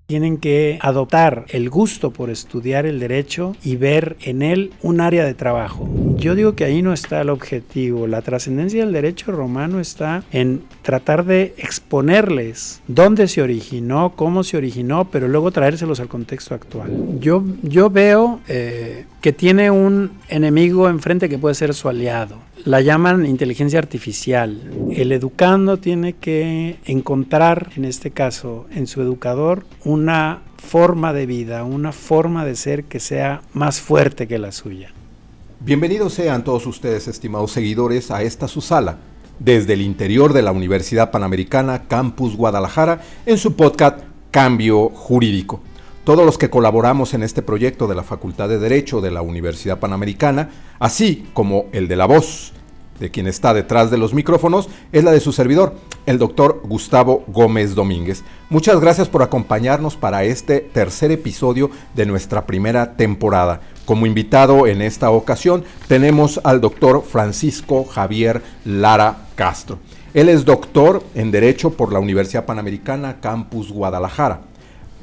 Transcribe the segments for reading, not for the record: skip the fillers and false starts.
tienen que adoptar el gusto por estudiar el derecho y ver en él un área de trabajo. Yo digo que ahí no está el objetivo. La trascendencia del derecho romano está en tratar de exponerles dónde se originó, cómo se originó, pero luego traérselos al contexto actual. Yo veo que tiene un enemigo enfrente que puede ser su aliado. La llaman inteligencia artificial. El educando tiene que encontrar, en este caso, en su educador, una forma de vida, una forma de ser que sea más fuerte que la suya. Bienvenidos sean todos ustedes, estimados seguidores, a esta su sala, desde el interior de la Universidad Panamericana, Campus Guadalajara, en su podcast Cambio Jurídico. Todos los que colaboramos en este proyecto de la Facultad de Derecho de la Universidad Panamericana, así como el de la voz de quien está detrás de los micrófonos, es la de su servidor, el doctor Gustavo Gómez Domínguez. Muchas gracias por acompañarnos para este tercer episodio de nuestra primera temporada. Como invitado en esta ocasión tenemos al doctor Francisco Javier Lara Castro. Él es doctor en Derecho por la Universidad Panamericana, Campus Guadalajara.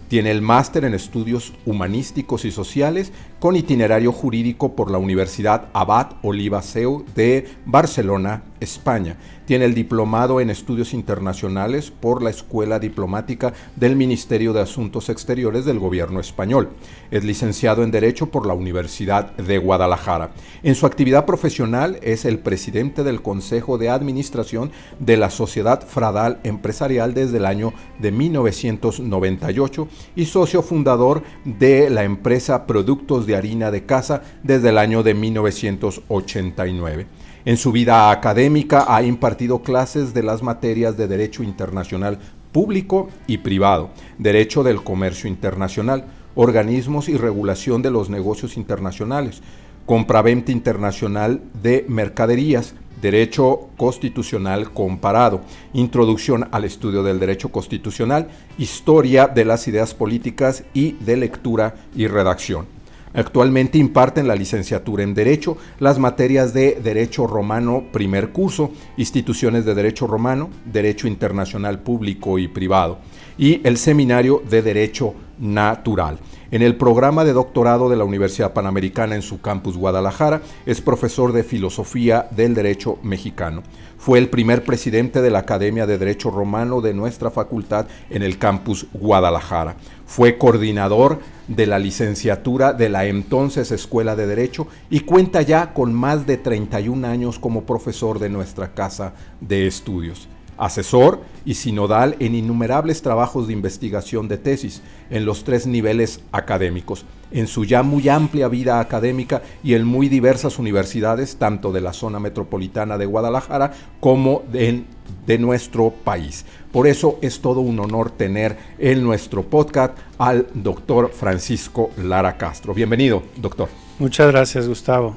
Tiene el máster en Estudios Humanísticos y Sociales con itinerario jurídico por la Universidad Abad Oliba Seu de Barcelona, España. Tiene el diplomado en Estudios Internacionales por la Escuela Diplomática del Ministerio de Asuntos Exteriores del Gobierno Español. Es licenciado en Derecho por la Universidad de Guadalajara. En su actividad profesional es el presidente del Consejo de Administración de la Sociedad Fradal Empresarial desde el año de 1998 y socio fundador de la empresa Productos de Harina de Casa desde el año de 1989. En su vida académica ha impartido clases de las materias de Derecho Internacional Público y Privado, Derecho del Comercio Internacional, Organismos y Regulación de los Negocios Internacionales, Compraventa Internacional de Mercaderías, Derecho Constitucional Comparado, Introducción al Estudio del Derecho Constitucional, Historia de las Ideas Políticas y de Lectura y Redacción. Actualmente imparten la licenciatura en Derecho, las materias de Derecho Romano primer curso, Instituciones de Derecho Romano, Derecho Internacional Público y Privado, y el Seminario de Derecho Natural. En el programa de doctorado de la Universidad Panamericana en su campus Guadalajara, es profesor de Filosofía del Derecho Mexicano. Fue el primer presidente de la Academia de Derecho Romano de nuestra facultad en el campus Guadalajara. Fue coordinador de la licenciatura de la entonces Escuela de Derecho y cuenta ya con más de 31 años como profesor de nuestra casa de estudios. Asesor y sinodal en innumerables trabajos de investigación de tesis en los 3 niveles académicos, en su ya muy amplia vida académica y en muy diversas universidades, tanto de la zona metropolitana de Guadalajara como de nuestro país. Por eso es todo un honor tener en nuestro podcast al doctor Francisco Lara Castro. Bienvenido, doctor. Muchas gracias, Gustavo.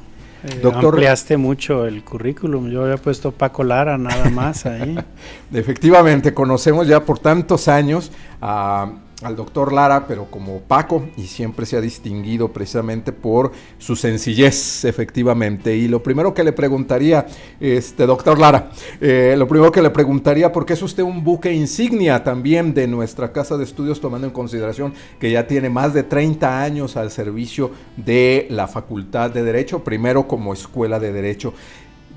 Doctor, ampliaste mucho el currículum, yo había puesto Paco Lara nada más ahí. Efectivamente, conocemos ya por tantos años al doctor Lara, pero como Paco, y siempre se ha distinguido precisamente por su sencillez, efectivamente. Y lo primero que le preguntaría, doctor Lara, porque es usted un buque insignia también de nuestra casa de estudios, tomando en consideración que ya tiene más de 30 años al servicio de la Facultad de Derecho, primero como Escuela de Derecho.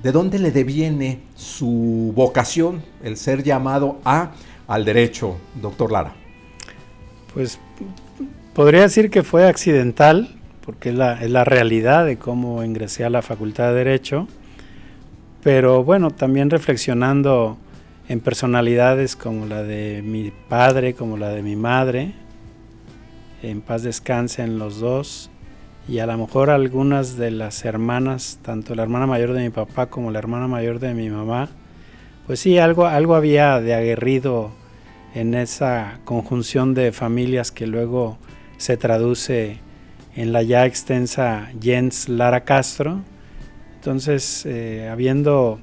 ¿De dónde le deviene su vocación, el ser llamado al derecho, doctor Lara? Pues podría decir que fue accidental, porque es la realidad de cómo ingresé a la Facultad de Derecho, pero bueno, también reflexionando en personalidades como la de mi padre, como la de mi madre, en paz descansen los dos, y a lo mejor algunas de las hermanas, tanto la hermana mayor de mi papá como la hermana mayor de mi mamá, pues sí, algo había de aguerrido en esa conjunción de familias que luego se traduce en la ya extensa Gens Lara Castro. Entonces, habiendo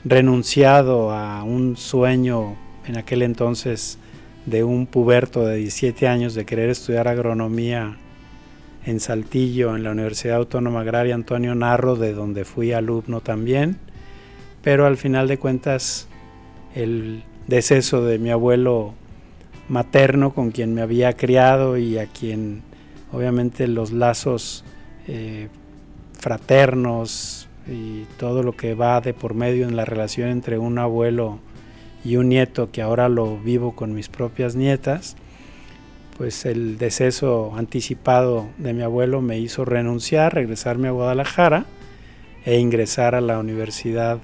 renunciado a un sueño en aquel entonces de un puberto de 17 años de querer estudiar agronomía en Saltillo, en la Universidad Autónoma Agraria Antonio Narro, de donde fui alumno también, pero al final de cuentas el deceso de mi abuelo materno con quien me había criado y a quien obviamente los lazos fraternos y todo lo que va de por medio en la relación entre un abuelo y un nieto, que ahora lo vivo con mis propias nietas, pues el deceso anticipado de mi abuelo me hizo renunciar, regresarme a Guadalajara e ingresar a la Universidad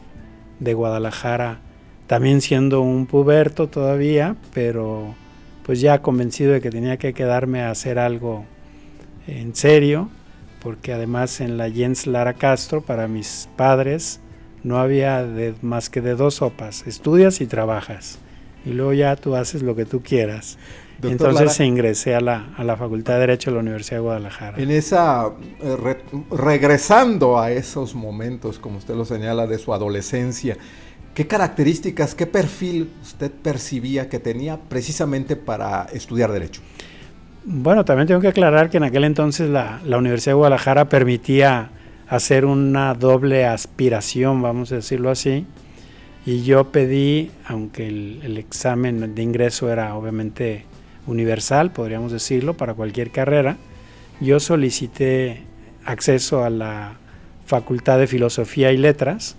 de Guadalajara, también siendo un puberto todavía, pero pues ya convencido de que tenía que quedarme a hacer algo en serio, porque además en la Jens Lara Castro, para mis padres, no había más que de dos sopas: estudias y trabajas, y luego ya tú haces lo que tú quieras. Doctor Entonces Lara, ingresé a la Facultad de Derecho de la Universidad de Guadalajara. En esa, regresando a esos momentos, como usted lo señala, de su adolescencia, ¿qué características, qué perfil usted percibía que tenía precisamente para estudiar Derecho? Bueno, también tengo que aclarar que en aquel entonces la Universidad de Guadalajara permitía hacer una doble aspiración, vamos a decirlo así, y yo pedí, aunque el examen de ingreso era obviamente universal, podríamos decirlo, para cualquier carrera, yo solicité acceso a la Facultad de Filosofía y Letras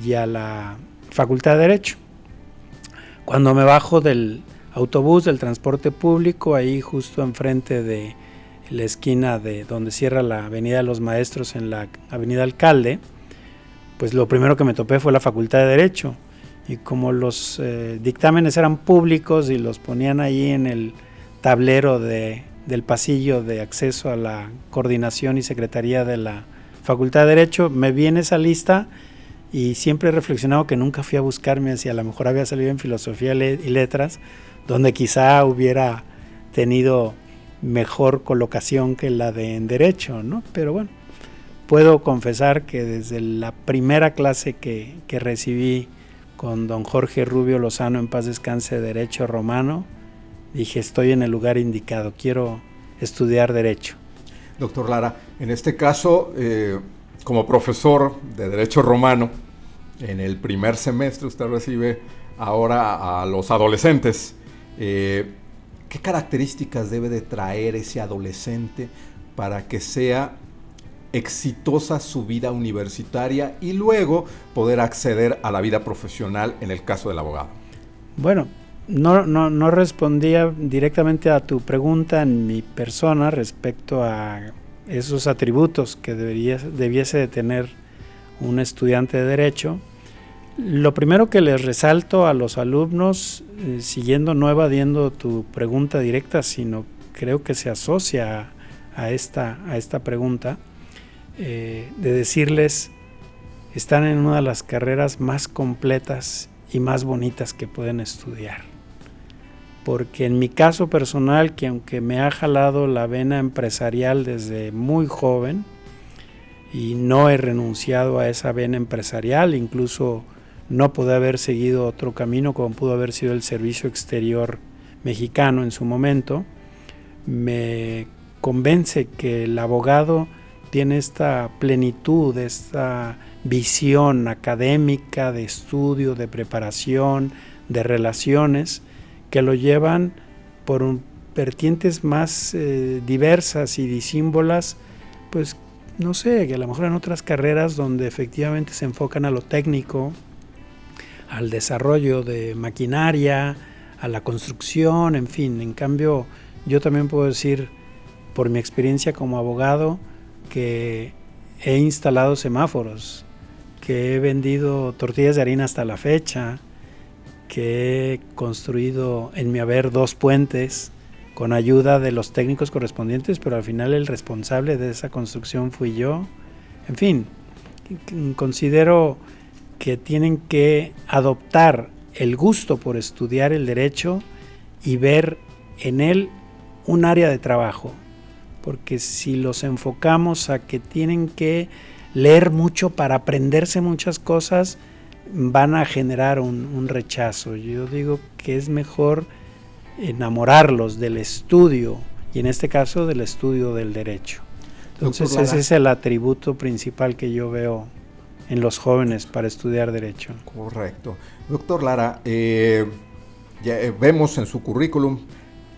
y a la Facultad de Derecho. Cuando me bajo del autobús, del transporte público, ahí justo enfrente de la esquina de donde cierra la Avenida de los Maestros en la Avenida Alcalde, pues lo primero que me topé fue la Facultad de Derecho. Y como los dictámenes eran públicos y los ponían ahí en el tablero del pasillo de acceso a la coordinación y secretaría de la Facultad de Derecho, me vi en esa lista y siempre he reflexionado que nunca fui a buscarme si a lo mejor había salido en Filosofía y Letras, donde quizá hubiera tenido mejor colocación que la de en Derecho, ¿no? Pero bueno, puedo confesar que desde la primera clase que recibí con don Jorge Rubio Lozano, en paz descanse, Derecho Romano, dije: estoy en el lugar indicado, quiero estudiar Derecho. Doctor Lara, en este caso, como profesor de Derecho Romano, en el primer semestre usted recibe ahora a los adolescentes. ¿Qué características debe de traer ese adolescente para que sea exitosa su vida universitaria y luego poder acceder a la vida profesional en el caso del abogado? Bueno, no respondía directamente a tu pregunta en mi persona respecto a esos atributos que debiese de tener un estudiante de Derecho. Lo primero que les resalto a los alumnos, siguiendo, no evadiendo tu pregunta directa, sino creo que se asocia a esta pregunta, de decirles: están en una de las carreras más completas y más bonitas que pueden estudiar. Porque en mi caso personal, que aunque me ha jalado la vena empresarial desde muy joven y no he renunciado a esa vena empresarial, incluso no pude haber seguido otro camino como pudo haber sido el servicio exterior mexicano en su momento, me convence que el abogado tiene esta plenitud, esta visión académica de estudio, de preparación, de relaciones, que lo llevan por vertientes más diversas y disímbolas, pues no sé, que a lo mejor en otras carreras donde efectivamente se enfocan a lo técnico, al desarrollo de maquinaria, a la construcción, en fin. En cambio, yo también puedo decir, por mi experiencia como abogado, que he instalado semáforos, que he vendido tortillas de harina hasta la fecha, que he construido en mi haber 2 puentes con ayuda de los técnicos correspondientes, pero al final el responsable de esa construcción fui yo. En fin, considero que tienen que adoptar el gusto por estudiar el derecho y ver en él un área de trabajo, porque si los enfocamos a que tienen que leer mucho para aprenderse muchas cosas, van a generar un rechazo. Yo digo que es mejor enamorarlos del estudio, y en este caso del estudio del derecho. Entonces ese es el atributo principal que yo veo en los jóvenes para estudiar derecho. Correcto. Doctor Lara, Ya, vemos en su currículum,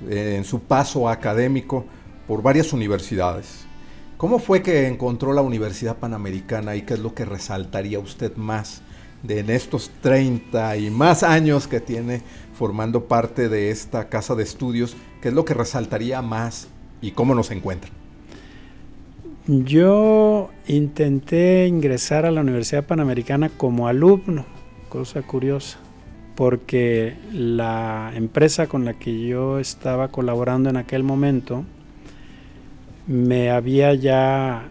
en su paso académico por varias universidades. ¿Cómo fue que encontró la Universidad Panamericana y qué es lo que resaltaría usted más en estos 30 y más años que tiene formando parte de esta casa de estudios? ¿Qué es lo que resaltaría más y cómo nos encuentra? Yo intenté ingresar a la Universidad Panamericana como alumno, cosa curiosa, porque la empresa con la que yo estaba colaborando en aquel momento me había ya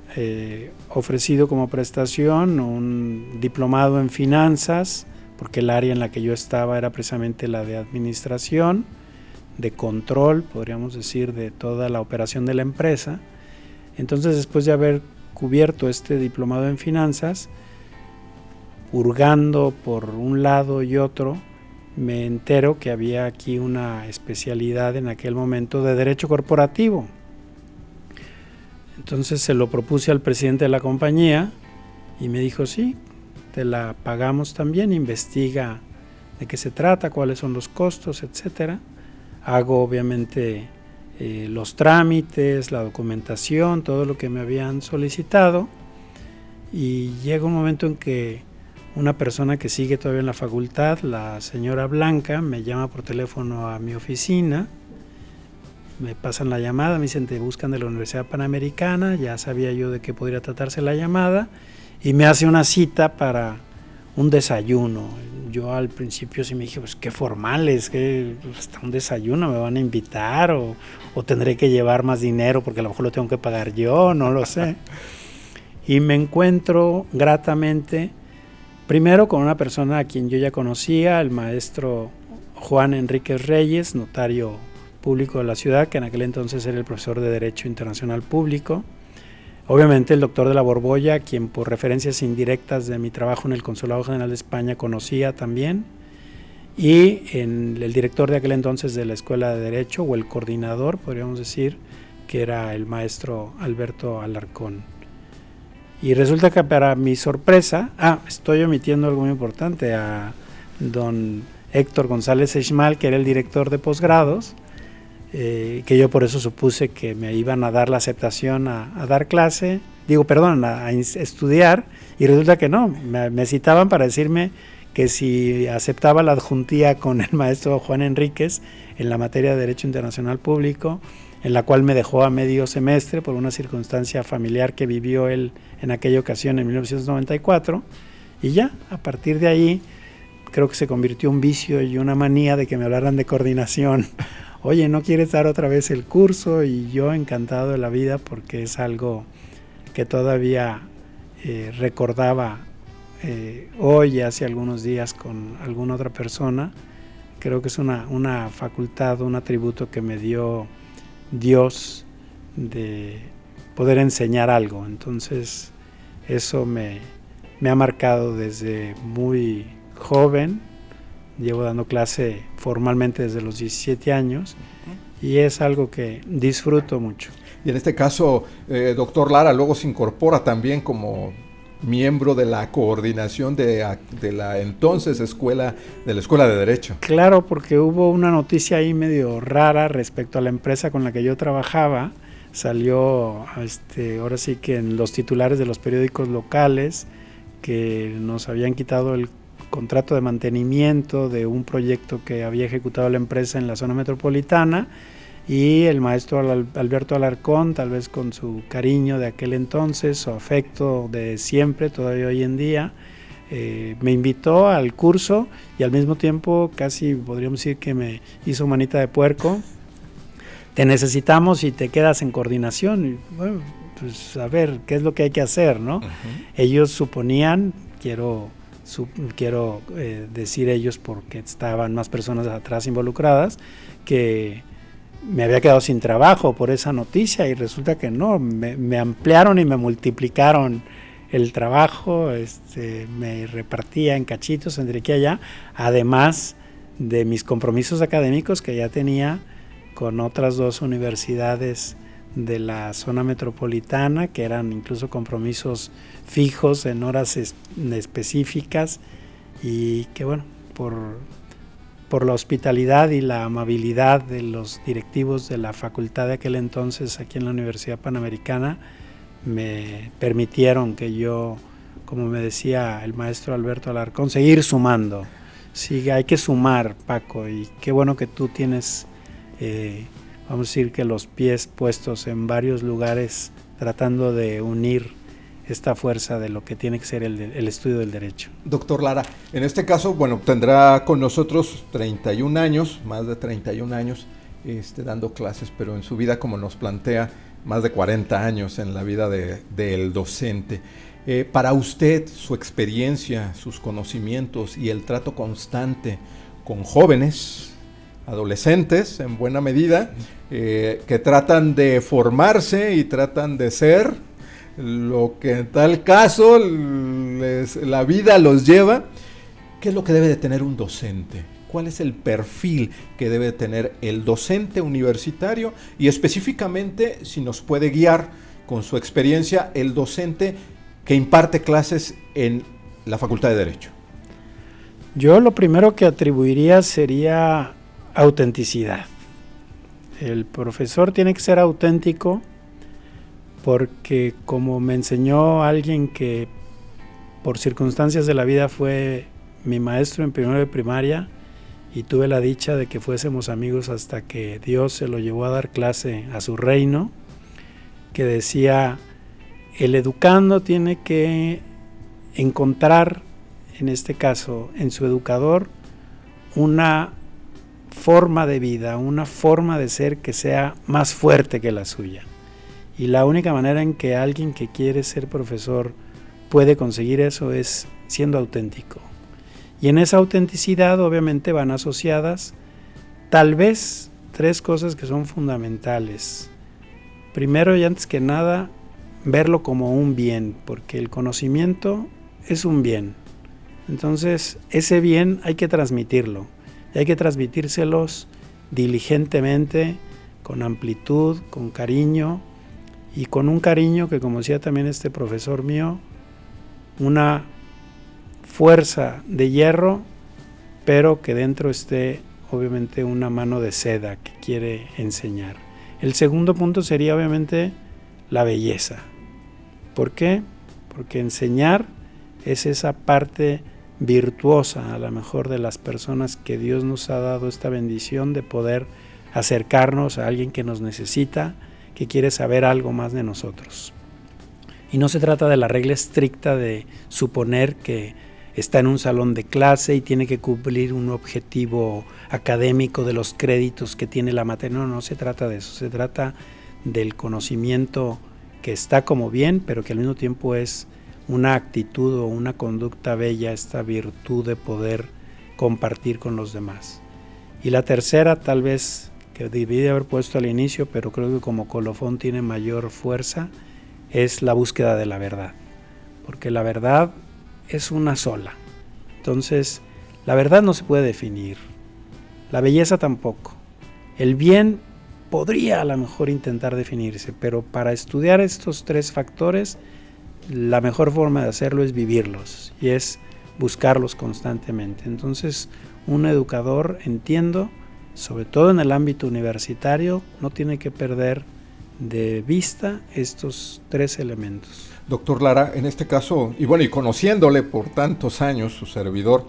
ofrecido como prestación un diplomado en finanzas, porque el área en la que yo estaba era precisamente la de administración, de control, podríamos decir, de toda la operación de la empresa. Entonces, después de haber cubierto este diplomado en finanzas, hurgando por un lado y otro, me entero que había aquí una especialidad en aquel momento de derecho corporativo. Entonces se lo propuse al presidente de la compañía y me dijo, sí, te la pagamos también, investiga de qué se trata, cuáles son los costos, etcétera. Hago obviamente los trámites, la documentación, todo lo que me habían solicitado, y llega un momento en que una persona que sigue todavía en la facultad, la señora Blanca, me llama por teléfono a mi oficina, me pasan la llamada, me dicen te buscan de la Universidad Panamericana, ya sabía yo de qué podría tratarse la llamada, y me hace una cita para un desayuno. Yo al principio sí me dije, pues qué formales, que hasta un desayuno me van a invitar, o tendré que llevar más dinero porque a lo mejor lo tengo que pagar yo, no lo sé. Y me encuentro gratamente, primero con una persona a quien yo ya conocía, el maestro Juan Enríquez Reyes, notario público de la ciudad, que en aquel entonces era el profesor de Derecho Internacional Público. Obviamente el doctor de la Borbolla, quien por referencias indirectas de mi trabajo en el Consulado General de España conocía también, y el director de aquel entonces de la Escuela de Derecho, o el coordinador, podríamos decir, que era el maestro Alberto Alarcón. Y resulta que para mi sorpresa, estoy omitiendo algo muy importante, a don Héctor González Schmal, que era el director de posgrados, que yo por eso supuse que me iban a dar la aceptación a dar clase, a estudiar, y resulta que no, me citaban para decirme que si aceptaba la adjuntía con el maestro Juan Enríquez en la materia de Derecho Internacional Público, en la cual me dejó a medio semestre por una circunstancia familiar que vivió él en aquella ocasión en 1994, y ya, a partir de ahí, creo que se convirtió en un vicio y una manía de que me hablaran de coordinación. Oye, ¿no quieres dar otra vez el curso? Y yo encantado de la vida, porque es algo que todavía recordaba hoy, hace algunos días, con alguna otra persona. Creo que es una facultad, un atributo que me dio Dios de poder enseñar algo. Entonces eso me ha marcado desde muy joven. Llevo dando clase formalmente desde los 17 años y es algo que disfruto mucho. Y en este caso, doctor Lara, luego se incorpora también como miembro de la coordinación de la entonces Escuela de Derecho. Claro, porque hubo una noticia ahí medio rara respecto a la empresa con la que yo trabajaba. Salió ahora sí que en los titulares de los periódicos locales que nos habían quitado el contrato de mantenimiento de un proyecto que había ejecutado la empresa en la zona metropolitana, y el maestro Alberto Alarcón, tal vez con su cariño de aquel entonces, su afecto de siempre, todavía hoy en día, me invitó al curso, y al mismo tiempo casi podríamos decir que me hizo manita de puerco. Te necesitamos y te quedas en coordinación. Y bueno, pues a ver, ¿qué es lo que hay que hacer, no? Ellos suponían, quiero decir ellos porque estaban más personas atrás involucradas, que me había quedado sin trabajo por esa noticia, y resulta que no, me ampliaron y me multiplicaron el trabajo, me repartía en cachitos entre aquí y allá, además de mis compromisos académicos que ya tenía con otras 2 universidades de la zona metropolitana, que eran incluso compromisos fijos en horas específicas, y que bueno, por la hospitalidad y la amabilidad de los directivos de la facultad de aquel entonces aquí en la Universidad Panamericana, me permitieron que yo, como me decía el maestro Alberto Alarcón, seguir sumando. Sí, hay que sumar, Paco, y qué bueno que tú tienes, vamos a decir que los pies puestos en varios lugares tratando de unir esta fuerza de lo que tiene que ser el estudio del derecho. Doctor Lara, en este caso, bueno, tendrá con nosotros 31 años, más de 31 años dando clases, pero en su vida, como nos plantea, más de 40 años en la vida del docente. Para usted, su experiencia, sus conocimientos y el trato constante con jóvenes, adolescentes en buena medida, que tratan de formarse y tratan de ser lo que en tal caso la vida los lleva, ¿qué es lo que debe de tener un docente? ¿Cuál es el perfil que debe tener el docente universitario? Y específicamente, si nos puede guiar con su experiencia, el docente que imparte clases en la Facultad de Derecho. Yo lo primero que atribuiría sería autenticidad. El profesor tiene que ser auténtico porque, como me enseñó alguien que por circunstancias de la vida fue mi maestro en primero de primaria, y tuve la dicha de que fuésemos amigos hasta que Dios se lo llevó a dar clase a su reino, que decía: el educando tiene que encontrar, en este caso, en su educador, una forma de vida, una forma de ser que sea más fuerte que la suya. Y la única manera en que alguien que quiere ser profesor puede conseguir eso es siendo auténtico. Y en esa autenticidad obviamente van asociadas tal vez 3 cosas que son fundamentales. Primero y antes que nada, verlo como un bien, porque el conocimiento es un bien. Entonces, ese bien hay que transmitirlo, y hay que transmitírselos diligentemente, con amplitud, con cariño, y con un cariño que, como decía también este profesor mío, una fuerza de hierro, pero que dentro esté obviamente una mano de seda que quiere enseñar. El segundo punto sería obviamente la belleza. ¿Por qué? Porque enseñar es esa parte virtuosa, a lo mejor, de las personas que Dios nos ha dado esta bendición de poder acercarnos a alguien que nos necesita, que quiere saber algo más de nosotros. Y no se trata de la regla estricta de suponer que está en un salón de clase y tiene que cumplir un objetivo académico de los créditos que tiene la materia. No se trata de eso, se trata del conocimiento que está como bien, pero que al mismo tiempo es una actitud o una conducta bella, esta virtud de poder compartir con los demás. Y la tercera, tal vez, que debí de haber puesto al inicio, pero creo que como colofón tiene mayor fuerza, es la búsqueda de la verdad, porque la verdad es una sola. Entonces, la verdad no se puede definir, la belleza tampoco. El bien podría a lo mejor intentar definirse, pero para estudiar estos 3 factores, la mejor forma de hacerlo es vivirlos y es buscarlos constantemente. Entonces, un educador, entiendo, sobre todo en el ámbito universitario, no tiene que perder de vista estos 3 elementos. Doctor Lara, en este caso, y bueno, y conociéndole por tantos años, su servidor,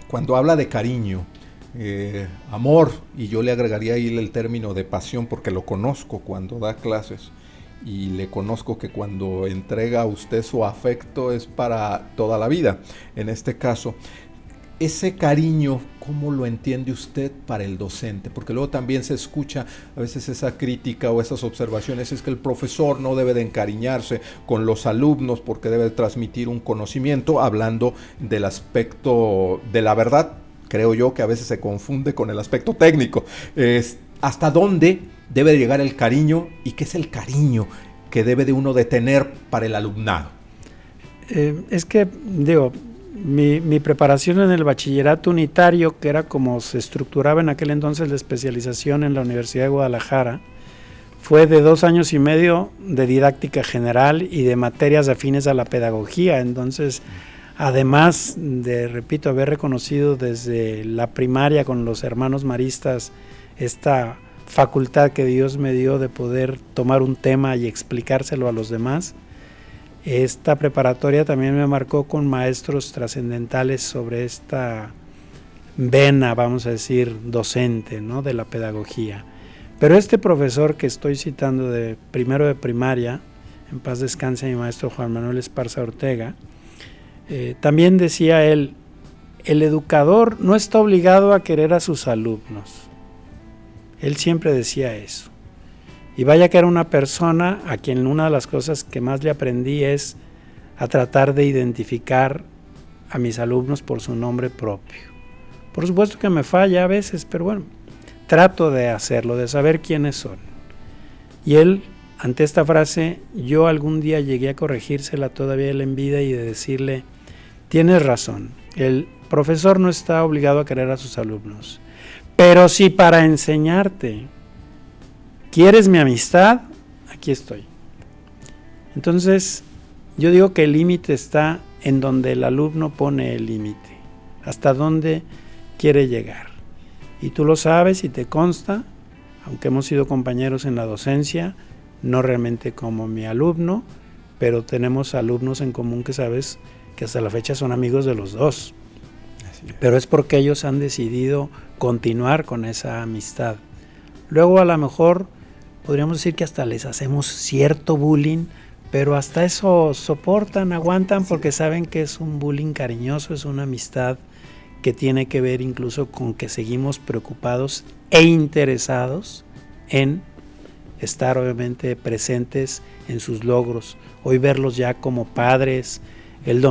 cuando habla de cariño, amor, y yo le agregaría ahí el término de pasión, porque lo conozco cuando da clases, y le conozco que cuando entrega a usted su afecto es para toda la vida. En este caso, ese cariño, ¿cómo lo entiende usted para el docente? Porque luego también se escucha a veces esa crítica o esas observaciones, es que el profesor no debe de encariñarse con los alumnos porque debe transmitir un conocimiento, hablando del aspecto de la verdad. Creo yo que a veces se confunde con el aspecto técnico. ¿Hasta dónde debe llegar el cariño y qué es el cariño que debe de uno de tener para el alumnado? Es que, digo, mi preparación en el bachillerato unitario, que era como se estructuraba en aquel entonces la especialización en la Universidad de Guadalajara, fue de 2 años y medio de didáctica general y de materias afines a la pedagogía. Entonces, además de, repito, haber reconocido desde la primaria con los hermanos maristas esta facultad que Dios me dio de poder tomar un tema y explicárselo a los demás, esta preparatoria también me marcó con maestros trascendentales sobre esta vena, vamos a decir, docente, ¿no?, de la pedagogía. Pero este profesor que estoy citando de primero de primaria, en paz descanse mi maestro Juan Manuel Esparza Ortega, también decía él, el educador no está obligado a querer a sus alumnos. Él siempre decía eso. Y vaya que era una persona a quien una de las cosas que más le aprendí es a tratar de identificar a mis alumnos por su nombre propio. Por supuesto que me falla a veces, pero bueno, trato de hacerlo, de saber quiénes son. Y él, ante esta frase, yo algún día llegué a corregírsela todavía él en vida y de decirle, tienes razón, el profesor no está obligado a querer a sus alumnos, pero si para enseñarte quieres mi amistad, aquí estoy. Entonces, yo digo que el límite está en donde el alumno pone el límite, hasta dónde quiere llegar. Y tú lo sabes y te consta, aunque hemos sido compañeros en la docencia, no realmente como mi alumno, pero tenemos alumnos en común que sabes que hasta la fecha son amigos de los dos. Pero es porque ellos han decidido continuar con esa amistad. Luego a lo mejor podríamos decir que hasta les hacemos cierto bullying, pero hasta eso soportan, aguantan, porque saben que es un bullying cariñoso, es una amistad que tiene que ver incluso con que seguimos preocupados e interesados en estar obviamente presentes en sus logros. Hoy verlos ya como padres, el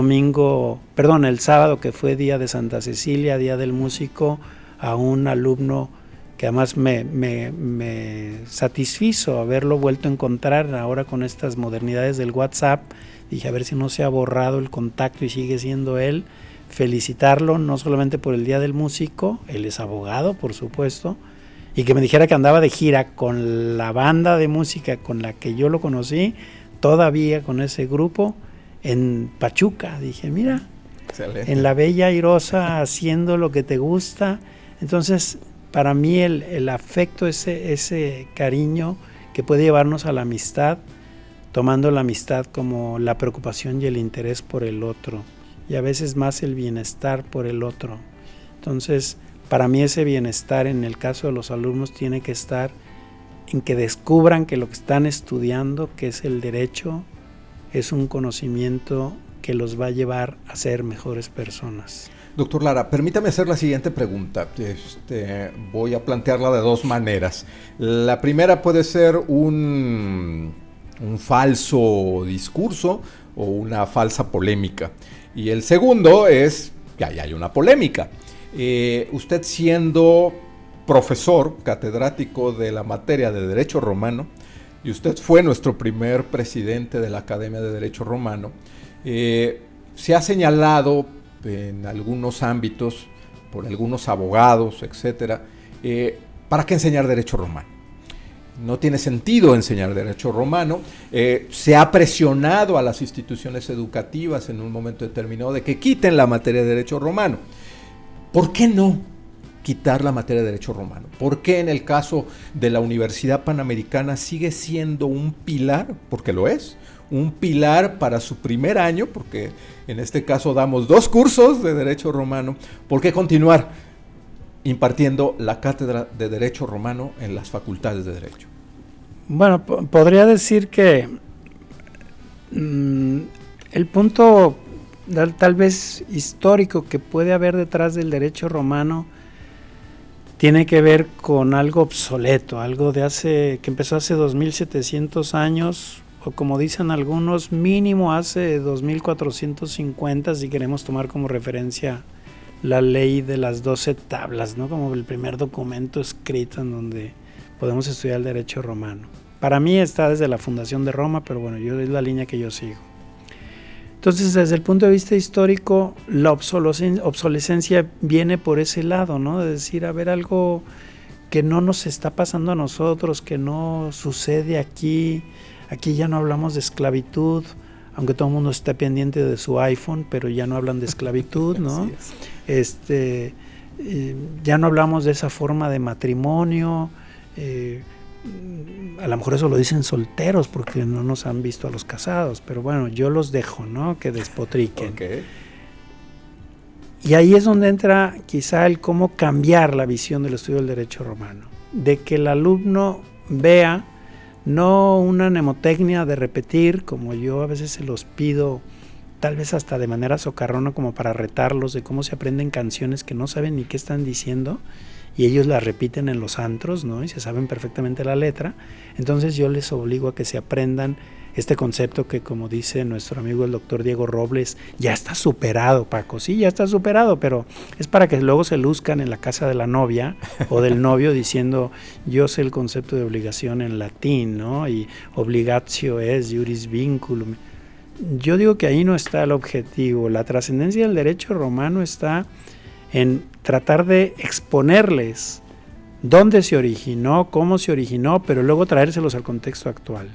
sábado que fue día de Santa Cecilia, día del músico, a un alumno que además me satisfizo haberlo vuelto a encontrar ahora con estas modernidades del WhatsApp. Dije a ver si no se ha borrado el contacto y sigue siendo él. Felicitarlo no solamente por el día del músico, él es abogado por supuesto, y que me dijera que andaba de gira con la banda de música con la que yo lo conocí, todavía con ese grupo, en Pachuca. Dije, mira, excelente, en la Bella Airosa haciendo lo que te gusta. Entonces, para mí el afecto, ese cariño que puede llevarnos a la amistad, tomando la amistad como la preocupación y el interés por el otro, y a veces más el bienestar por el otro. Entonces, para mí ese bienestar en el caso de los alumnos tiene que estar en que descubran que lo que están estudiando, que es el derecho, es un conocimiento que los va a llevar a ser mejores personas. Doctor Lara, permítame hacer la siguiente pregunta. Voy a plantearla de dos maneras. La primera puede ser un falso discurso o una falsa polémica. Y el segundo es que ahí hay una polémica. Usted siendo profesor, catedrático de la materia de Derecho Romano, y usted fue nuestro primer presidente de la Academia de Derecho Romano, se ha señalado en algunos ámbitos, por algunos abogados, etcétera, ¿para qué enseñar Derecho Romano? No tiene sentido enseñar Derecho Romano. Se ha presionado a las instituciones educativas en un momento determinado de que quiten la materia de Derecho Romano. ¿Por qué no quitar la materia de Derecho Romano? ¿Por qué en el caso de la Universidad Panamericana sigue siendo un pilar? Porque lo es, un pilar para su primer año, porque en este caso damos 2 cursos de Derecho Romano. ¿Por qué continuar impartiendo la cátedra de Derecho Romano en las facultades de Derecho? Bueno, podría decir que el punto tal vez histórico que puede haber detrás del Derecho Romano tiene que ver con algo obsoleto, algo que empezó hace 2700 años, o como dicen algunos, mínimo hace 2450, si queremos tomar como referencia la ley de las 12 tablas, ¿no? Como el primer documento escrito en donde podemos estudiar el derecho romano. Para mí está desde la fundación de Roma, pero bueno, es la línea que yo sigo. Entonces, desde el punto de vista histórico, la obsolescencia viene por ese lado, ¿no? De decir, a ver, algo que no nos está pasando a nosotros, que no sucede aquí ya no hablamos de esclavitud, aunque todo el mundo esté pendiente de su iPhone, pero ya no hablan de esclavitud, ¿no? Ya no hablamos de esa forma de matrimonio. A lo mejor eso lo dicen solteros porque no nos han visto a los casados, pero bueno, yo los dejo, ¿no? Que despotriquen. Okay. Y ahí es donde entra quizá el cómo cambiar la visión del estudio del derecho romano, de que el alumno vea no una mnemotecnia de repetir, como yo a veces se los pido, tal vez hasta de manera socarrona, como para retarlos de cómo se aprenden canciones que no saben ni qué están diciendo, y ellos las repiten en los antros, ¿no? Y se saben perfectamente la letra. Entonces yo les obligo a que se aprendan este concepto que, como dice nuestro amigo el doctor Diego Robles, ya está superado, Paco. Sí, ya está superado, pero es para que luego se luzcan en la casa de la novia o del novio diciendo, yo sé el concepto de obligación en latín, ¿no? Y obligatio es iuris vinculum. Yo digo que ahí no está el objetivo. La trascendencia del derecho romano está en tratar de exponerles dónde se originó, cómo se originó, pero luego traérselos al contexto actual,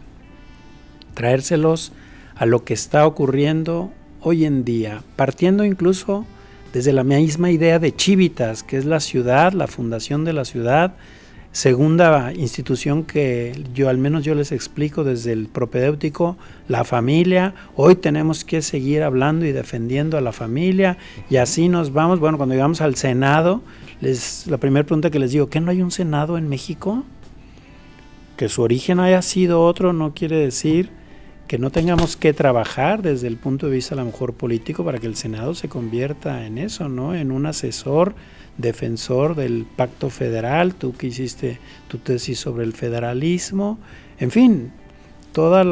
traérselos a lo que está ocurriendo hoy en día, partiendo incluso desde la misma idea de Civitas, que es la ciudad, la fundación de la ciudad, segunda institución que al menos yo les explico desde el propedéutico, la familia. Hoy tenemos que seguir hablando y defendiendo a la familia, y así nos vamos. Bueno, cuando llegamos al Senado, la primera pregunta que les digo, ¿qué no hay un Senado en México? Que su origen haya sido otro no quiere decir que no tengamos que trabajar desde el punto de vista a lo mejor político para que el Senado se convierta en eso, ¿no? En un asesor, defensor del pacto federal, tú que hiciste tu tesis sobre el federalismo, en fin, toda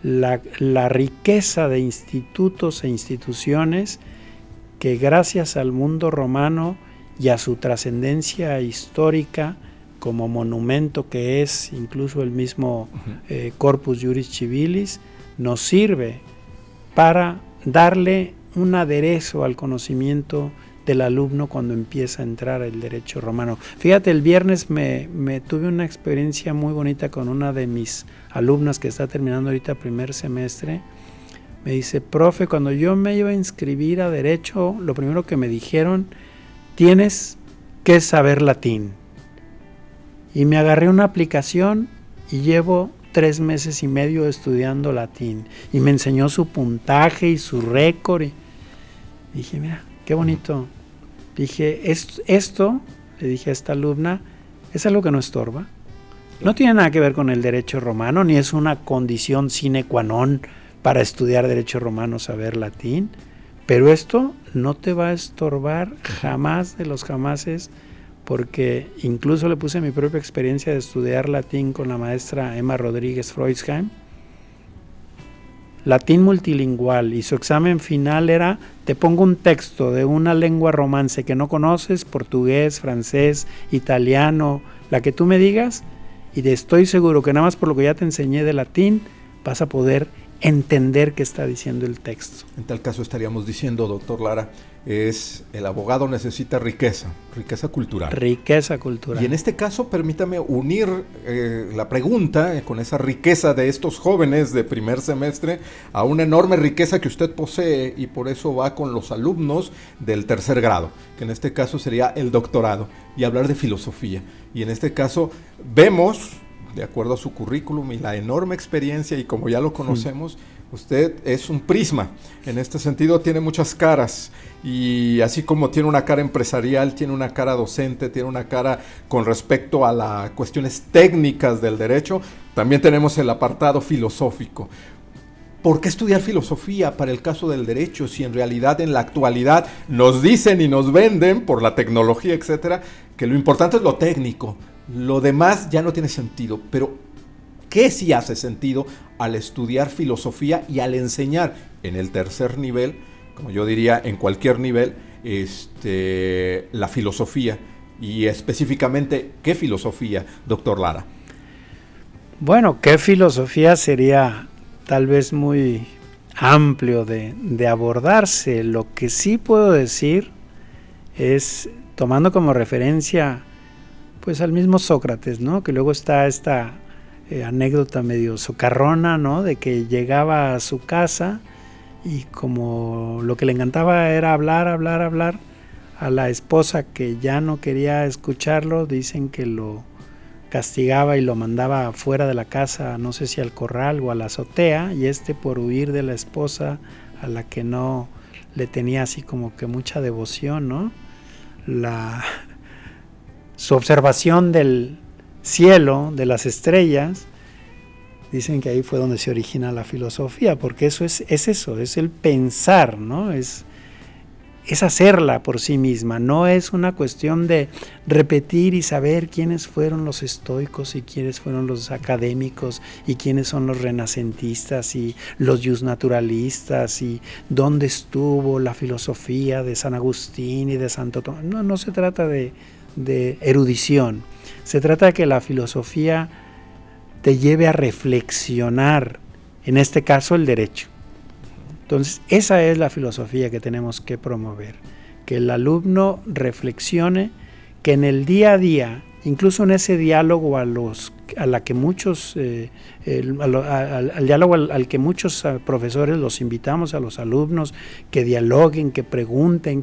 la riqueza de institutos e instituciones que gracias al mundo romano y a su trascendencia histórica como monumento que es incluso el mismo Corpus Juris Civilis, nos sirve para darle un aderezo al conocimiento del alumno cuando empieza a entrar el derecho romano. Fíjate, el viernes me tuve una experiencia muy bonita con una de mis alumnas que está terminando ahorita primer semestre. Me dice, profe, cuando yo me iba a inscribir a derecho, lo primero que me dijeron, tienes que saber latín. Y me agarré una aplicación y llevo 3 meses y medio estudiando latín. Y me enseñó su puntaje y su récord. Y dije, mira, qué bonito. Dije, esto, le dije a esta alumna, es algo que no estorba. No tiene nada que ver con el derecho romano, ni es una condición sine qua non para estudiar derecho romano saber latín. Pero esto no te va a estorbar jamás de los jamases, porque incluso le puse mi propia experiencia de estudiar latín con la maestra Emma Rodríguez Freusheim, latín multilingüal, y su examen final era, te pongo un texto de una lengua romance que no conoces, portugués, francés, italiano, la que tú me digas, y estoy seguro que nada más por lo que ya te enseñé de latín, vas a poder entender qué está diciendo el texto. En tal caso estaríamos diciendo, doctor Lara, el abogado necesita riqueza cultural. Riqueza cultural. Y en este caso, permítame unir la pregunta con esa riqueza de estos jóvenes de primer semestre a una enorme riqueza que usted posee, y por eso va con los alumnos del tercer grado, que en este caso sería el doctorado, y hablar de filosofía. Y en este caso vemos, de acuerdo a su currículum y la enorme experiencia, y como ya lo conocemos, usted es un prisma. En este sentido tiene muchas caras, y así como tiene una cara empresarial, tiene una cara docente, tiene una cara con respecto a las cuestiones técnicas del derecho, también tenemos el apartado filosófico. ¿Por qué estudiar filosofía para el caso del derecho si en realidad en la actualidad nos dicen y nos venden por la tecnología, etcétera, que lo importante es lo técnico? Lo demás ya no tiene sentido, pero ¿qué sí hace sentido al estudiar filosofía y al enseñar en el tercer nivel, como yo diría en cualquier nivel, la filosofía? Y específicamente, ¿qué filosofía, doctor Lara? Bueno, ¿qué filosofía sería tal vez muy amplio de abordarse? Lo que sí puedo decir es, tomando como referencia pues al mismo Sócrates, ¿no? Que luego está esta anécdota medio socarrona, ¿no? De que llegaba a su casa y como lo que le encantaba era hablar a la esposa que ya no quería escucharlo, dicen que lo castigaba y lo mandaba fuera de la casa, no sé si al corral o a la azotea, y por huir de la esposa a la que no le tenía así como que mucha devoción, ¿no? Su observación del cielo, de las estrellas, dicen que ahí fue donde se origina la filosofía, porque eso es eso, es el pensar, ¿no? Es hacerla por sí misma, no es una cuestión de repetir y saber quiénes fueron los estoicos y quiénes fueron los académicos y quiénes son los renacentistas y los justnaturalistas y dónde estuvo la filosofía de San Agustín y de Santo Tomás. No se trata de erudición, se trata de que la filosofía te lleve a reflexionar, en este caso el derecho. Entonces, esa es la filosofía que tenemos que promover, que el alumno reflexione, que en el día a día, incluso en ese diálogo al diálogo al que muchos profesores los invitamos a los alumnos, que dialoguen, que pregunten,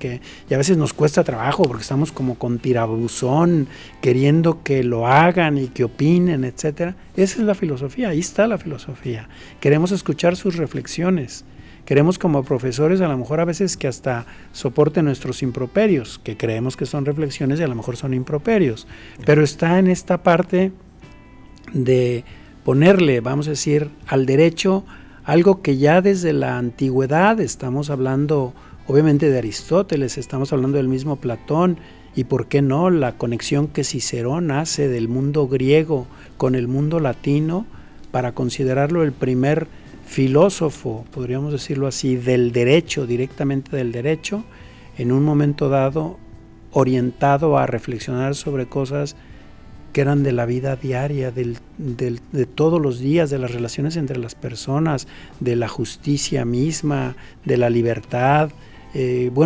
y a veces nos cuesta trabajo porque estamos como con tirabuzón, queriendo que lo hagan y que opinen, etcétera. Esa es la filosofía, ahí está la filosofía. Queremos escuchar sus reflexiones. Queremos como profesores a lo mejor a veces que hasta soporten nuestros improperios, que creemos que son reflexiones y a lo mejor son improperios, pero está en esta parte de ponerle, vamos a decir, al derecho algo que ya desde la antigüedad estamos hablando, obviamente de Aristóteles, estamos hablando del mismo Platón, y por qué no, la conexión que Cicerón hace del mundo griego con el mundo latino para considerarlo el primer filósofo, podríamos decirlo así, del derecho, directamente del derecho, en un momento dado orientado a reflexionar sobre cosas que eran de la vida diaria, de todos los días, de las relaciones entre las personas, de la justicia misma, de la libertad,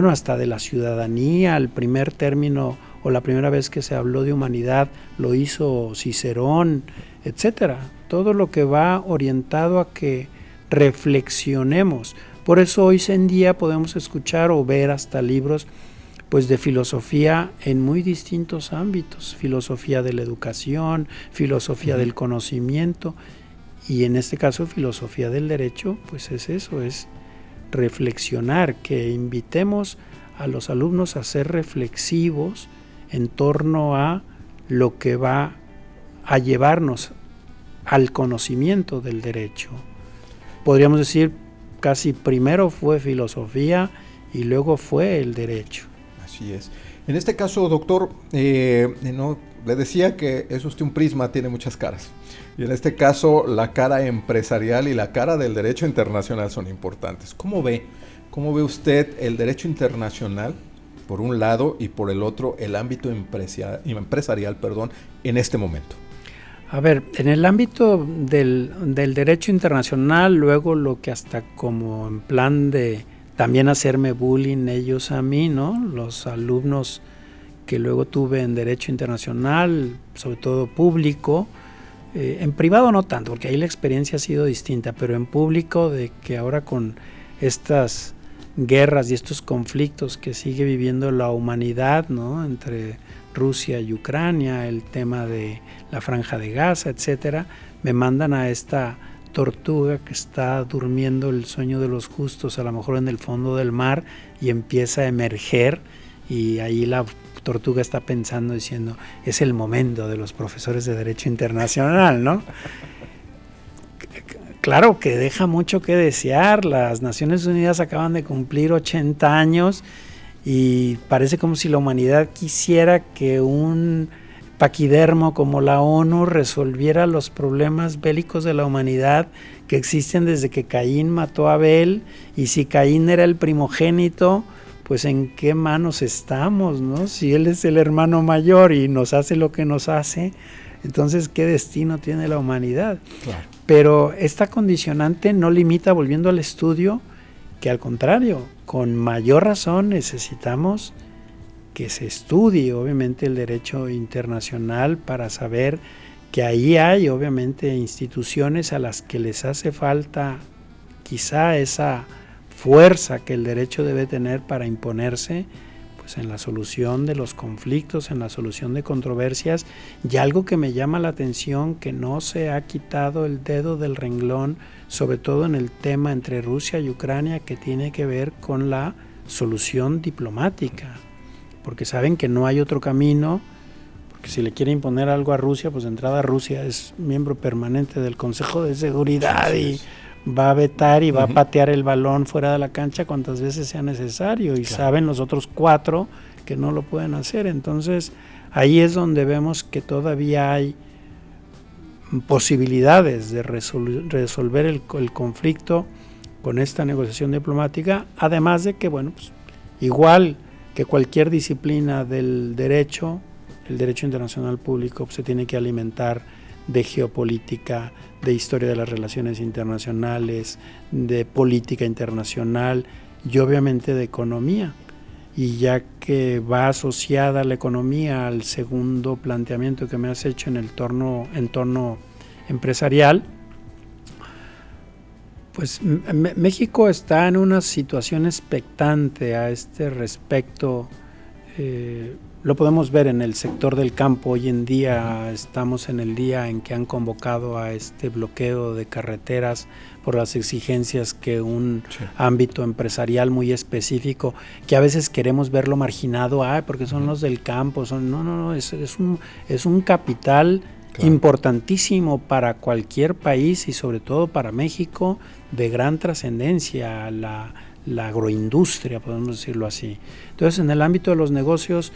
hasta de la ciudadanía. El primer término o la primera vez que se habló de humanidad lo hizo Cicerón, etcétera. Todo lo que va orientado a que reflexionemos. Por eso hoy en día podemos escuchar o ver hasta libros pues de filosofía en muy distintos ámbitos, filosofía de la educación, filosofía del conocimiento, y en este caso filosofía del derecho, pues es eso, es reflexionar, que invitemos a los alumnos a ser reflexivos en torno a lo que va a llevarnos al conocimiento del derecho. Podríamos decir, casi primero fue filosofía y luego fue el derecho. Así es. En este caso, doctor, le decía que es usted un prisma, tiene muchas caras. Y en este caso, la cara empresarial y la cara del derecho internacional son importantes. ¿Cómo ve usted el derecho internacional, por un lado, y por el otro, el ámbito empresarial, en este momento? A ver, en el ámbito del derecho internacional, luego lo que hasta como en plan de también hacerme bullying ellos a mí, ¿no? Los alumnos que luego tuve en derecho internacional, sobre todo público, en privado no tanto, porque ahí la experiencia ha sido distinta, pero en público, de que ahora con estas guerras y estos conflictos que sigue viviendo la humanidad, ¿no? Entre Rusia y Ucrania, el tema de la Franja de Gaza, etcétera, me mandan a esta tortuga que está durmiendo el sueño de los justos, a lo mejor en el fondo del mar, y empieza a emerger, y ahí la tortuga está pensando, diciendo, es el momento de los profesores de Derecho Internacional, ¿no? Claro que deja mucho que desear. Las Naciones Unidas acaban de cumplir 80 años y parece como si la humanidad quisiera que un paquidermo como la ONU resolviera los problemas bélicos de la humanidad que existen desde que Caín mató a Abel, y si Caín era el primogénito, pues en qué manos estamos, ¿no? Si él es el hermano mayor y nos hace lo que nos hace, entonces ¿qué destino tiene la humanidad? Claro. Pero esta condicionante no limita, volviendo al estudio, que al contrario, con mayor razón necesitamos que se estudie obviamente el derecho internacional para saber que ahí hay obviamente instituciones a las que les hace falta quizá esa fuerza que el derecho debe tener para imponerse, pues en la solución de los conflictos, en la solución de controversias. Y algo que me llama la atención, que no se ha quitado el dedo del renglón, sobre todo en el tema entre Rusia y Ucrania, que tiene que ver con la solución diplomática, porque saben que no hay otro camino, porque si le quiere imponer algo a Rusia, pues de entrada Rusia es miembro permanente del Consejo de Seguridad y va a vetar y va a patear el balón fuera de la cancha cuantas veces sea necesario, y saben los otros 4 que no lo pueden hacer. Entonces ahí es donde vemos que todavía hay posibilidades de resolver el conflicto con esta negociación diplomática, además de que, bueno, pues igual que cualquier disciplina del derecho, el derecho internacional público pues, se tiene que alimentar de geopolítica, de historia de las relaciones internacionales, de política internacional y obviamente de economía. Y ya que va asociada la economía al segundo planteamiento que me has hecho en el entorno empresarial, pues México está en una situación expectante a este respecto. Lo podemos ver en el sector del campo. Hoy en día estamos en el día en que han convocado a este bloqueo de carreteras por las exigencias que un ámbito empresarial muy específico, que a veces queremos verlo marginado, porque son los del campo, no, es un capital importantísimo para cualquier país y sobre todo para México, de gran trascendencia, la agroindustria, podemos decirlo así. Entonces, en el ámbito de los negocios,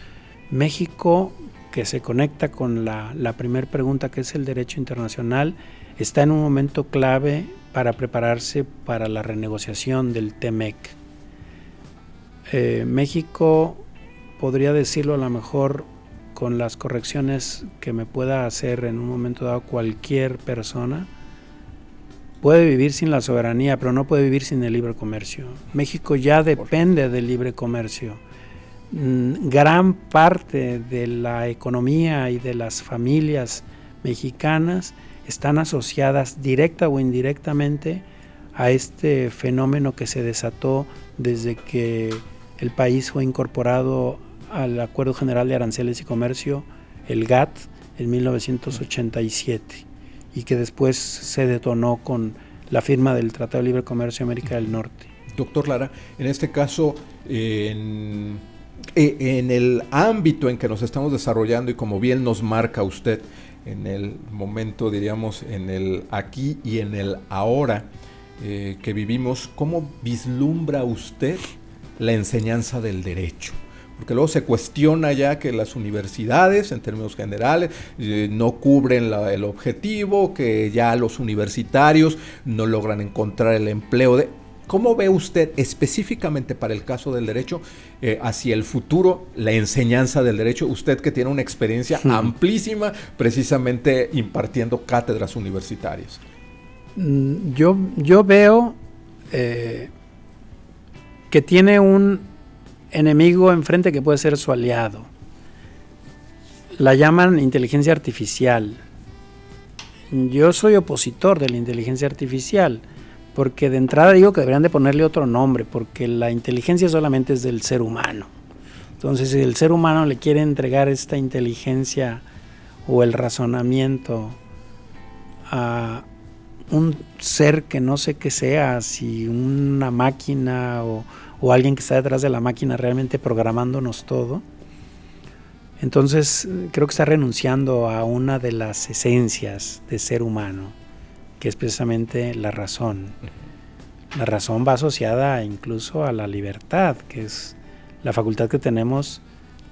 México, que se conecta con la primera pregunta, que es el derecho internacional, está en un momento clave para prepararse para la renegociación del TEMEC. México, podría decirlo a lo mejor con las correcciones que me pueda hacer en un momento dado cualquier persona, puede vivir sin la soberanía, pero no puede vivir sin el libre comercio. México ya depende del libre comercio. Gran parte de la economía y de las familias mexicanas están asociadas directa o indirectamente a este fenómeno que se desató desde que el país fue incorporado al Acuerdo General de Aranceles y Comercio, el GATT, en 1987, y que después se detonó con la firma del Tratado de Libre Comercio de América del Norte. Doctor Lara, en este caso, en el ámbito en que nos estamos desarrollando, y como bien nos marca usted, en el momento, diríamos, en el aquí y en el ahora que vivimos, ¿cómo vislumbra usted la enseñanza del derecho? Porque luego se cuestiona ya que las universidades, en términos generales, no cubren el objetivo, que ya los universitarios no logran encontrar el empleo. ¿Cómo ve usted específicamente para el caso del derecho hacia el futuro la enseñanza del derecho? Usted que tiene una experiencia amplísima precisamente impartiendo cátedras universitarias. Yo veo que tiene un enemigo enfrente que puede ser su aliado. La llaman inteligencia artificial. Yo soy opositor de la inteligencia artificial, porque de entrada digo que deberían de ponerle otro nombre, porque la inteligencia solamente es del ser humano. Entonces, si el ser humano le quiere entregar esta inteligencia o el razonamiento a un ser que no sé qué sea, si una máquina o alguien que está detrás de la máquina realmente programándonos todo, entonces creo que está renunciando a una de las esencias de ser humano, que es precisamente la razón. La razón va asociada incluso a la libertad, que es la facultad que tenemos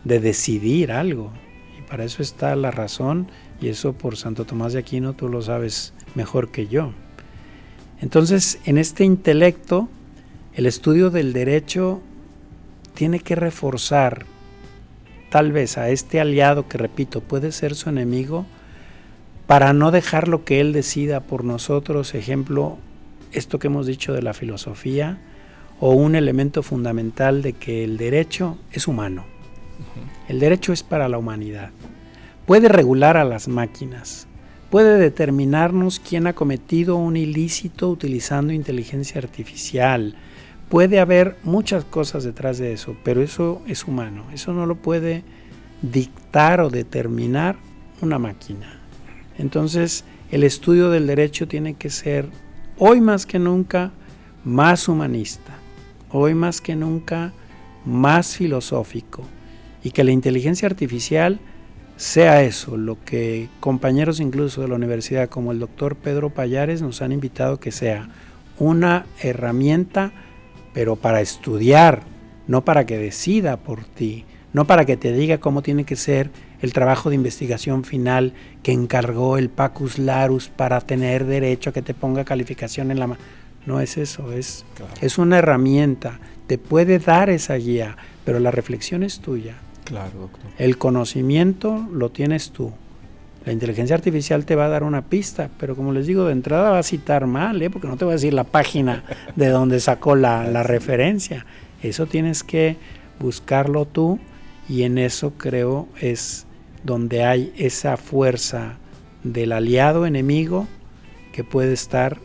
de decidir algo, y para eso está la razón, y eso por Santo Tomás de Aquino tú lo sabes mejor que yo. Entonces, en este intelecto, el estudio del derecho tiene que reforzar tal vez a este aliado que, repito, puede ser su enemigo, para no dejar lo que él decida por nosotros. Ejemplo, esto que hemos dicho de la filosofía, o un elemento fundamental de que el derecho es humano. El derecho es para la humanidad. Puede regular a las máquinas, puede determinarnos quién ha cometido un ilícito utilizando inteligencia artificial. Puede haber muchas cosas detrás de eso, pero eso es humano. Eso no lo puede dictar o determinar una máquina. Entonces, el estudio del derecho tiene que ser, hoy más que nunca, más humanista. Hoy más que nunca, más filosófico. Y que la inteligencia artificial sea eso, lo que compañeros incluso de la universidad como el doctor Pedro Pallares nos han invitado que sea una herramienta, pero para estudiar, no para que decida por ti, no para que te diga cómo tiene que ser el trabajo de investigación final que encargó el Pacus Larus para tener derecho a que te ponga calificación en la mano. No es eso, es una herramienta, te puede dar esa guía, pero la reflexión es tuya. Claro, doctor. El conocimiento lo tienes tú. La inteligencia artificial te va a dar una pista, pero como les digo, de entrada va a citar mal, porque no te va a decir la página de donde sacó la referencia. Eso tienes que buscarlo tú, y en eso creo es donde hay esa fuerza del aliado enemigo que puede estar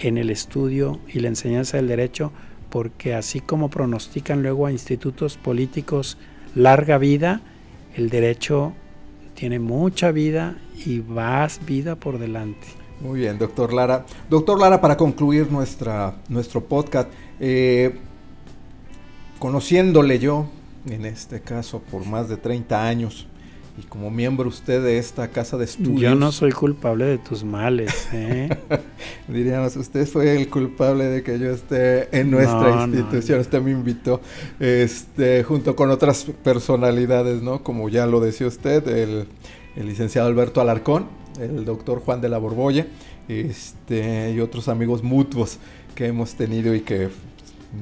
en el estudio y la enseñanza del derecho, porque así como pronostican luego a institutos políticos larga vida, el derecho tiene mucha vida y más vida por delante. Muy bien, doctor Lara. Doctor Lara, para concluir nuestro podcast, conociéndole yo, en este caso por más de 30 años, y como miembro usted de esta casa de estudios... Yo no soy culpable de tus males, ¿eh? Diríamos, usted fue el culpable de que yo esté en nuestra institución. Usted me invitó, junto con otras personalidades, ¿no? Como ya lo decía usted, el licenciado Alberto Alarcón, el doctor Juan de la Borbolla, y otros amigos mutuos que hemos tenido y que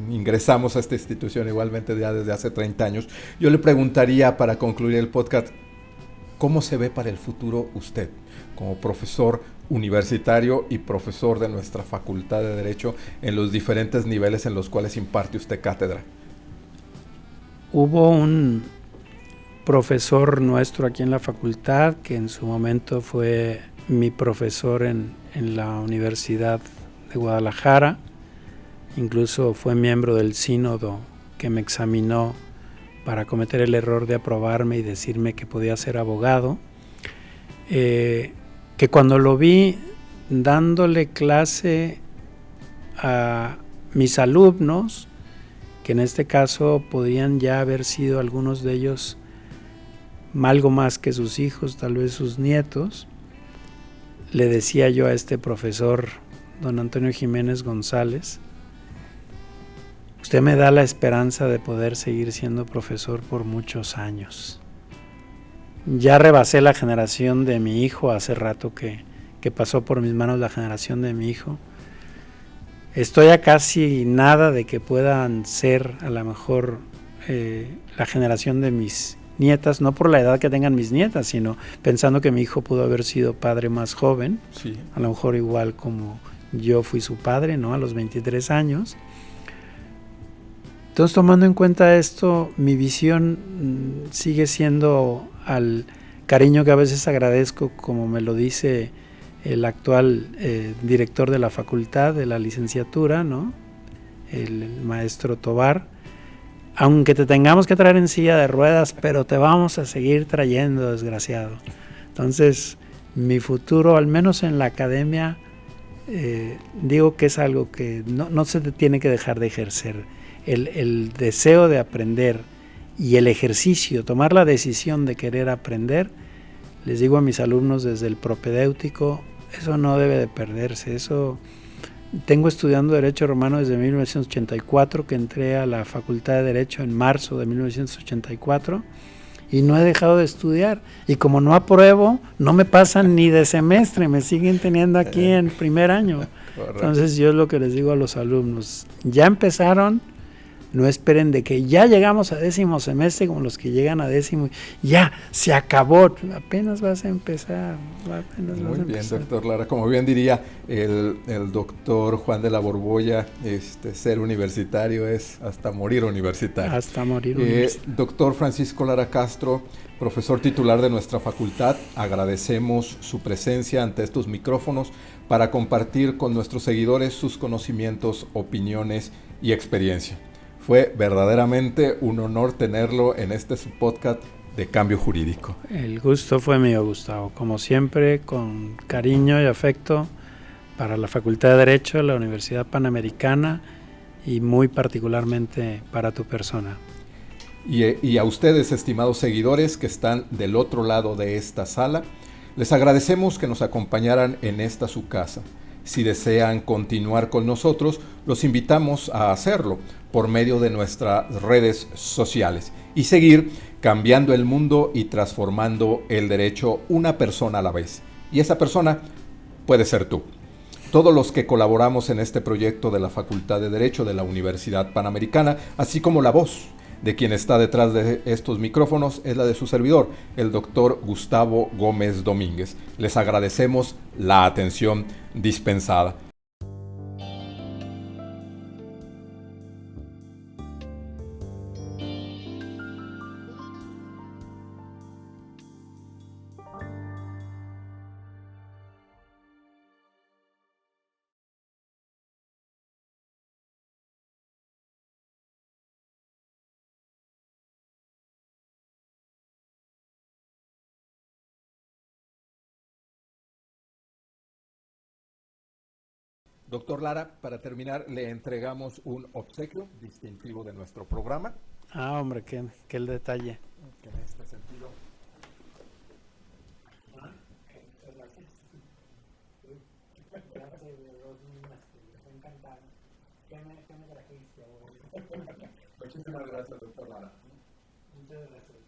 ingresamos a esta institución igualmente ya desde hace 30 años. Yo le preguntaría, para concluir el podcast, ¿cómo se ve para el futuro usted como profesor universitario y profesor de nuestra Facultad de Derecho en los diferentes niveles en los cuales imparte usted cátedra? Hubo un profesor nuestro aquí en la facultad que en su momento fue mi profesor en la Universidad de Guadalajara, incluso fue miembro del sínodo que me examinó para cometer el error de aprobarme y decirme que podía ser abogado, que cuando lo vi dándole clase a mis alumnos, que en este caso podían ya haber sido algunos de ellos algo más que sus hijos, tal vez sus nietos, le decía yo a este profesor, don Antonio Jiménez González: usted me da la esperanza de poder seguir siendo profesor por muchos años. Ya rebasé la generación de mi hijo, hace rato que pasó por mis manos la generación de mi hijo. Estoy a casi nada de que puedan ser a lo mejor la generación de mis nietas, no por la edad que tengan mis nietas, sino pensando que mi hijo pudo haber sido padre más joven, sí, a lo mejor igual como yo fui su padre, ¿no? A los 23 años. Entonces, tomando en cuenta esto, mi visión sigue siendo al cariño que a veces agradezco, como me lo dice el actual director de la facultad, de la licenciatura, ¿no? El maestro Tobar: aunque te tengamos que traer en silla de ruedas, pero te vamos a seguir trayendo, desgraciado. Entonces, mi futuro, al menos en la academia, digo que es algo que no se tiene que dejar de ejercer. El deseo de aprender y el ejercicio, tomar la decisión de querer aprender, les digo a mis alumnos desde el propedéutico, eso no debe de perderse. Eso, tengo estudiando Derecho Romano desde 1984, que entré a la Facultad de Derecho en marzo de 1984, y no he dejado de estudiar. Y como no apruebo, no me pasan ni de semestre, me siguen teniendo aquí en primer año. Entonces yo es lo que les digo a los alumnos: ya empezaron, no esperen de que ya llegamos a 10º semestre como los que llegan a 10º, ya, se acabó, apenas vas a empezar. Muy bien, doctor Lara, como bien diría el doctor Juan de la Borbolla, ser universitario es hasta morir universitario. Hasta morir universitario. Doctor Francisco Lara Castro, profesor titular de nuestra facultad, agradecemos su presencia ante estos micrófonos para compartir con nuestros seguidores sus conocimientos, opiniones y experiencia. Fue verdaderamente un honor tenerlo en este subpodcast de Cambio Jurídico. El gusto fue mío, Gustavo. Como siempre, con cariño y afecto para la Facultad de Derecho de la Universidad Panamericana y muy particularmente para tu persona. Y a ustedes, estimados seguidores que están del otro lado de esta sala, les agradecemos que nos acompañaran en esta su casa. Si desean continuar con nosotros, los invitamos a hacerlo por medio de nuestras redes sociales y seguir cambiando el mundo y transformando el derecho una persona a la vez. Y esa persona puede ser tú. Todos los que colaboramos en este proyecto de la Facultad de Derecho de la Universidad Panamericana, así como la voz de quien está detrás de estos micrófonos, es la de su servidor, el doctor Gustavo Gómez Domínguez. Les agradecemos la atención dispensada. Doctor Lara, para terminar, le entregamos un obsequio distintivo de nuestro programa. Ah, hombre, qué el detalle. Que en este sentido... Muchísimas gracias, doctor Lara. Muchas gracias.